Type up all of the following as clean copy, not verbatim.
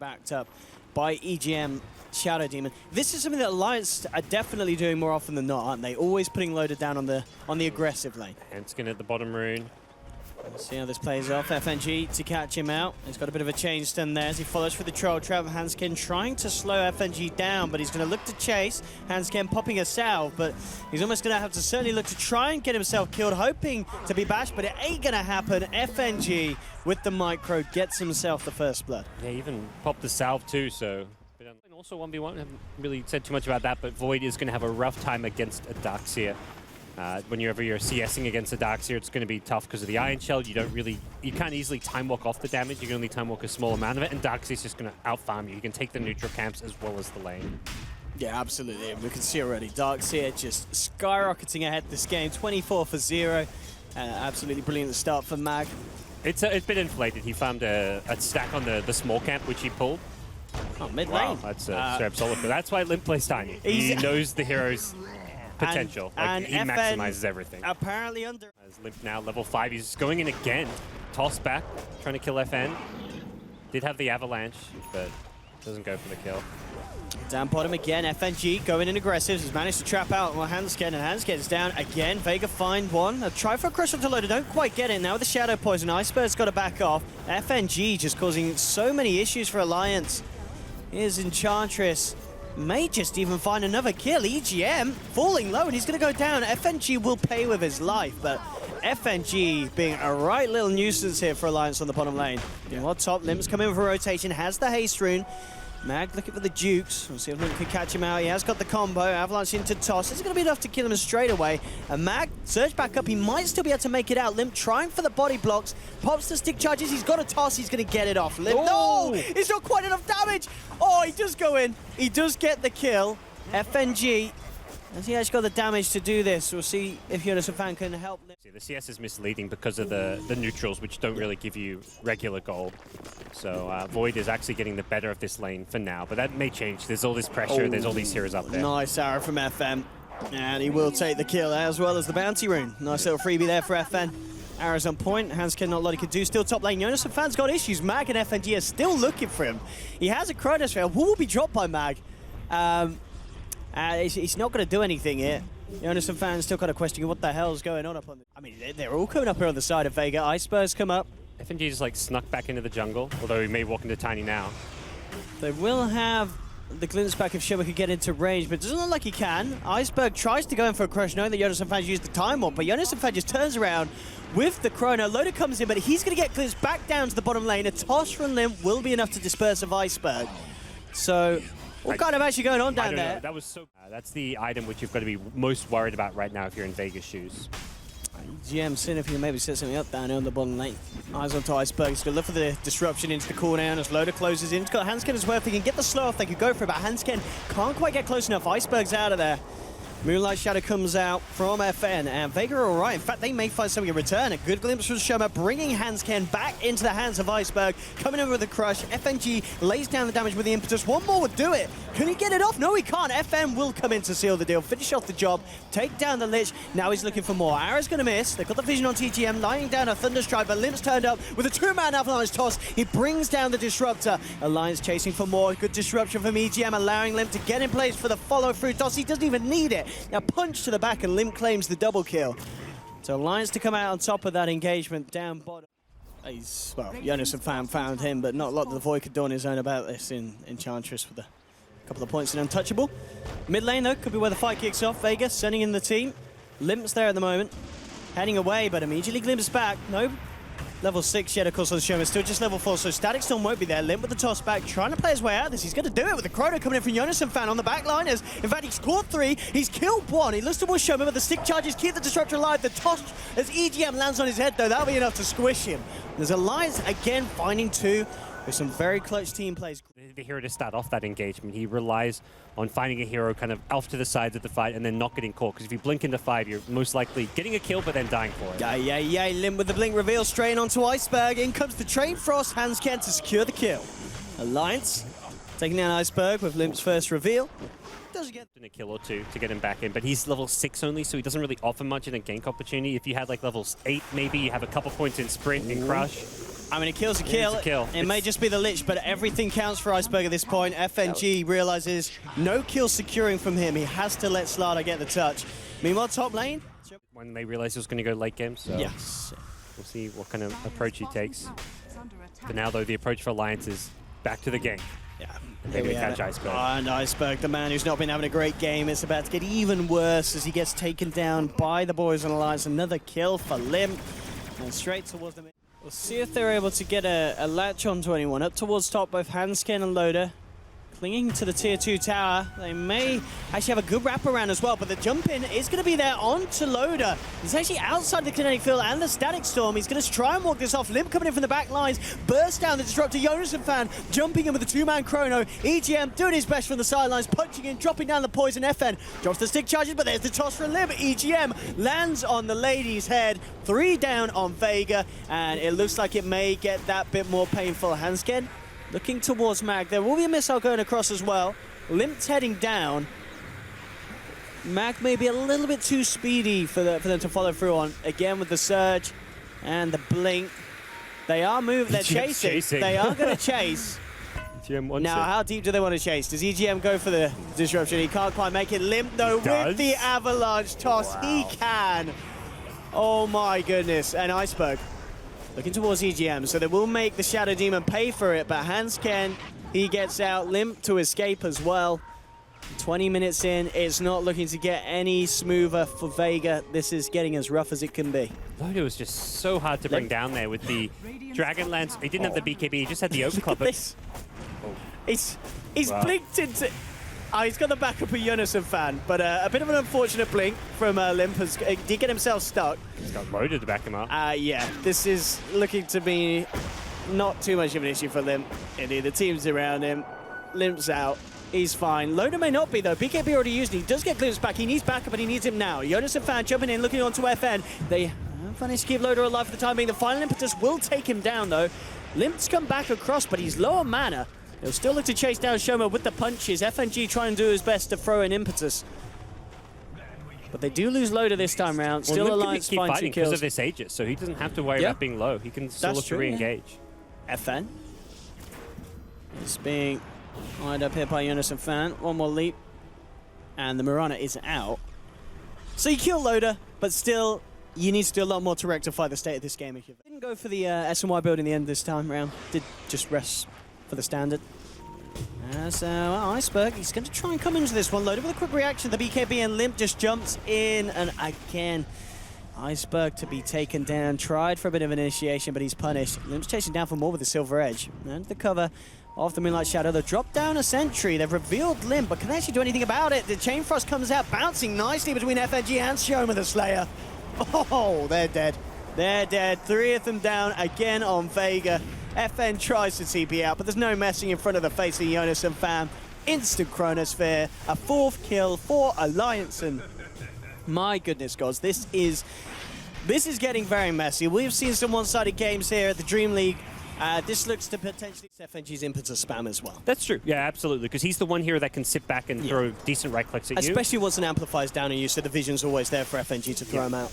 backed up by EGM Shadow Demon. This is something that Alliance are definitely doing more often than not, aren't they? Always putting Loda down on the aggressive lane. Hanskin at the bottom rune. Let's see how this plays off. FNG to catch him out. He's got a bit of a change stun there as he follows for the troll trap. Hanskin trying to slow FNG down, but he's going to look to chase. Hanskin popping a salve, but he's almost going to have to certainly look to try and get himself killed, hoping to be bashed, but it ain't going to happen. FNG with the micro gets himself the first blood. Yeah, even popped the salve too, so... And also 1v1, haven't really said too much about that, but Void is going to have a rough time against a Darkseer. Whenever you're CSing against a Darkseer, it's going to be tough because of the Iron Shell. You can't easily time walk off the damage. You can only time walk a small amount of it, and Darkseer's just going to out-farm you. You can take the neutral camps as well as the lane. Yeah, absolutely. We can see already Darkseer just skyrocketing ahead this game, 24 for 0. Absolutely brilliant start for Mag. It's been inflated. He farmed a stack on the small camp, which he pulled. Oh, mid lane. Wow, that's straight solid. But that's why Limp plays tiny. He knows the hero's potential. And he maximizes everything. Apparently under. As Limp now level 5, he's going in again. Toss back, trying to kill FN. Did have the avalanche, but doesn't go for the kill. Down bottom again, FNG going in aggressive. He's managed to trap out Hanskin, and Hanskin's down again. Vega find one. A try for a crush onto Loda, don't quite get it. Now with the Shadow Poison, Iceberg's got to back off. FNG just causing so many issues for Alliance. Here's Enchantress. May just even find another kill. EGM falling low, and he's going to go down. FNG will pay with his life, but FNG being a right little nuisance here for Alliance on the bottom lane. Meanwhile, top, Limp's coming with a rotation, has the haste rune. Mag looking for the Dukes. We'll see if Limp can catch him out. He has got the combo. Avalanche into toss. This is going to be enough to kill him straight away. And Mag surge back up. He might still be able to make it out. Limp trying for the body blocks. Pops the stick charges. He's got a toss. He's going to get it off. Limp. Oh! No! It's not quite enough damage. Oh, he does go in. He does get the kill. FNG. Has he actually got the damage to do this? We'll see if Fan can help. The CS is misleading because of the neutrals, which don't really give you regular gold. So Void is actually getting the better of this lane for now, but that may change. There's all this pressure, there's all these heroes up there. Nice arrow from FN. And he will take the kill as well as the bounty rune. Nice little freebie there for FN. Arrows on point. Hanskin not a lot he can do. Still top lane. Fan's got issues. Mag and FNG are still looking for him. He has a Kronos fail. Who will be dropped by Mag? He's not going to do anything here. Fan's still kind of questioning what the hell's going on up on the... I mean, they're all coming up here on the side of Vega. Icebergs come up. FNG just like snuck back into the jungle, although he may walk into Tiny now. They will have the glimpse back if Shimmer could get into range, but it doesn't look like he can. Iceberg tries to go in for a crush, knowing that Fan's used the time on, but Fan just turns around with the Chrono. Loda comes in, but he's going to get glimpsed back down to the bottom lane. A toss from Limp will be enough to disperse of Iceberg. So... what kind of actually going on down there? That was so... that's the item which you've got to be most worried about right now if you're in Vega's shoes. GM seeing if he can maybe set something up down here on the bottom lane. Eyes onto Iceberg. He's going to look for the disruption into the corner as Loda closes in. He's got Hanskin as well. If they can get the slow off, they could go for it, but Hanskin can't quite get close enough. Iceberg's out of there. Moonlight Shadow comes out from FN, and Vega are all right. In fact, they may find something in return. A good glimpse from Shoma, bringing Hanskin back into the hands of Iceberg. Coming over with a crush. FNG lays down the damage with the impetus. One more would do it. Can he get it off? No, he can't. FN will come in to seal the deal, finish off the job, take down the Lich. Now he's looking for more. Arrow's going to miss. They've got the vision on TGM, lying down a Thunderstrike, but Limp's turned up with a two-man avalanche toss. He brings down the Disruptor. Alliance chasing for more. Good disruption from EGM, allowing Limp to get in place for the follow-through toss. He doesn't even need it. Now punch to the back, and Limp claims the double kill. So Alliance to come out on top of that engagement down bottom. Well, Fan found him, but not a lot that the Void could do on his own about this in Enchantress with a couple of points in Untouchable. Mid lane, though, could be where the fight kicks off. Vega sending in the team. Limp's there at the moment. Heading away, but immediately glimpses back. No. Level 6 yet, of course, on the Showman. Still just level 4, so Static Storm won't be there. Limp with the toss back, trying to play his way out of this. He's going to do it with the Chrono coming in from Fan on the back liners. In fact, he's scored 3. He's killed 1. He looks towards Showman, but the stick charges keep the Disruptor alive. The toss, as EGM lands on his head, though, that'll be enough to squish him. There's Alliance again finding 2 with some very clutch team plays. The hero to start off that engagement, he relies on finding a hero kind of off to the sides of the fight and then not getting caught, because if you blink into 5, you're most likely getting a kill but then dying for it. Yeah. Limp with the blink reveal, straight onto Iceberg. In comes the Train Frost, Hanskin to secure the kill. Alliance taking down Iceberg with Limp's first reveal. Doesn't get a kill or 2 to get him back in, but he's level 6 only, so he doesn't really offer much in a gank opportunity. If you had like levels 8, maybe you have a couple points in sprint and crush. I mean, a kill's a kill. It may just be the Lich, but everything counts for Iceberg at this point. FNG realizes no kill securing from him. He has to let Slada get the touch. Meanwhile, top lane. When they realized it was going to go late game, so yes. We'll see what kind of approach he takes. For now, though, the approach for Alliance is back to the game. Yeah, they're going to catch Iceberg. And Iceberg, the man who's not been having a great game, it's about to get even worse as he gets taken down by the boys on Alliance. Another kill for Limp, and straight towards the mid. We'll see if they're able to get a latch onto anyone. Up towards top, both Hansken and Loda. Clinging to the tier 2 tower. They may actually have a good wraparound as well, but the jump in is going to be there onto Loda. He's actually outside the kinetic field and the static storm. He's going to try and walk this off. Limp coming in from the back lines, burst down the disruptor. Yonasan jumping in with a 2-man chrono. EGM doing his best from the sidelines, punching in, dropping down the poison. FN drops the stick charges, but there's the toss from Limp. EGM lands on the lady's head. 3 down on Vega, and it looks like it may get that bit more painful. Hansken looking towards Mag. There will be a missile going across as well. Limp's heading down. Mag may be a little bit too speedy for them to follow through on. Again with the surge and the blink. They are moving, they're chasing. They are going to chase. Now, how deep do they want to chase? Does EGM go for the disruption? He can't quite make it. Limp, though, with the avalanche toss. Wow. He can. Oh my goodness. And Iceberg looking towards EGM, so they will make the Shadow Demon pay for it, but Hansken, he gets out. Limp to escape as well. 20 minutes in, it's not looking to get any smoother for Vega. This is getting as rough as it can be. Loda was just so hard to bring down there with the Dragon Lance. He didn't have the BKB, he just had the Open Club. He's blinked into... Oh, he's got the backup of Yonasan, but a bit of an unfortunate blink from Limp. Did get himself stuck. He's got Loda to back him up. Yeah, this is looking to be not too much of an issue for Limp. Indeed, the team's around him. Limp's out. He's fine. Loda may not be, though. BKB already used. He does get Glimpse back. He needs backup, but he needs him now. Yonasan jumping in, looking onto FN. They have managed to keep Loda alive for the time being. The final impetus will take him down, though. Limp's come back across, but he's low on mana. He'll still look to chase down Shoma with the punches. FNG trying to do his best to throw an impetus. But they do lose Loda this time round. Still Alliance finds 2 kills. Because of this Aegis, so he doesn't have to worry about being low. He can still look to re-engage. FN is being lined up here by Yonasan. One more leap. And the Mirana is out. So you kill Loda, but still, you need to do a lot more to rectify the state of this game. Didn't go for the S&Y build in the end this time round. Did just rest for the standard. So Iceberg, he's going to try and come into this one. Loaded with a quick reaction. The BKB and Limp just jumps in, and again, Iceberg to be taken down. Tried for a bit of an initiation, but he's punished. Limp's chasing down for more with the Silver Edge. And the cover of the Moonlight Shadow. They drop down a sentry. They've revealed Limp, but can they actually do anything about it? The Chain Frost comes out, bouncing nicely between FNG and Shoma the Slayer. Oh, they're dead. They're dead. 3 of them down again on Vega. FN tries to TP out, but there's no messing in front of the face of Yonasan. Instant Chronosphere, a 4th kill for Alliance. And my goodness, gods, this is getting very messy. We've seen some one-sided games here at the Dream League. This looks to potentially FNG's impetus spam as well. That's true. Yeah, absolutely. Because he's the one here that can sit back and throw decent right clicks at you. Especially once an amplifier's down on you, so the vision's always there for FNG to throw him out.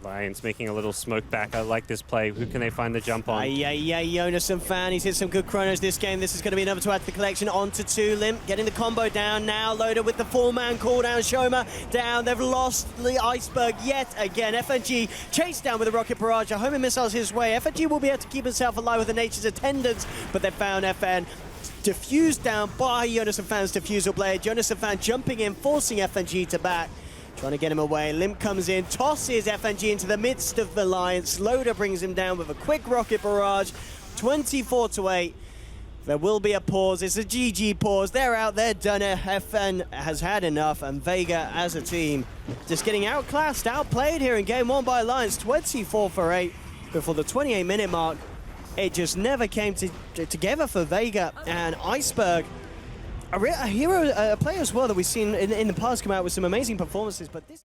Alliance making a little smoke back. I like this play. Who can they find the jump on? Yonasan. He's hit some good chronos this game. This is going to be another to add to the collection. Onto 2. Limp getting the combo down now. Loda with the 4-man cooldown. Shoma down. They've lost the Iceberg yet again. FNG chased down with a rocket barrage. A homing missiles his way. FNG will be able to keep himself alive with the Nature's Attendants, but they found FN. Diffused down by Yonasan's diffusal blade. Yonasan jumping in, forcing FNG to back. Trying to get him away. Limp comes in, tosses FNG into the midst of the Alliance. Loda brings him down with a quick rocket barrage. 24-8. There will be a pause. It's a GG pause. They're out. They're done. FN has had enough. And Vega, as a team, just getting outclassed, outplayed here in Game 1 by Alliance. 24-8 before the 28-minute mark. It just never came together for Vega. And Iceberg, a hero, a player as well that we've seen in the past come out with some amazing performances, but this...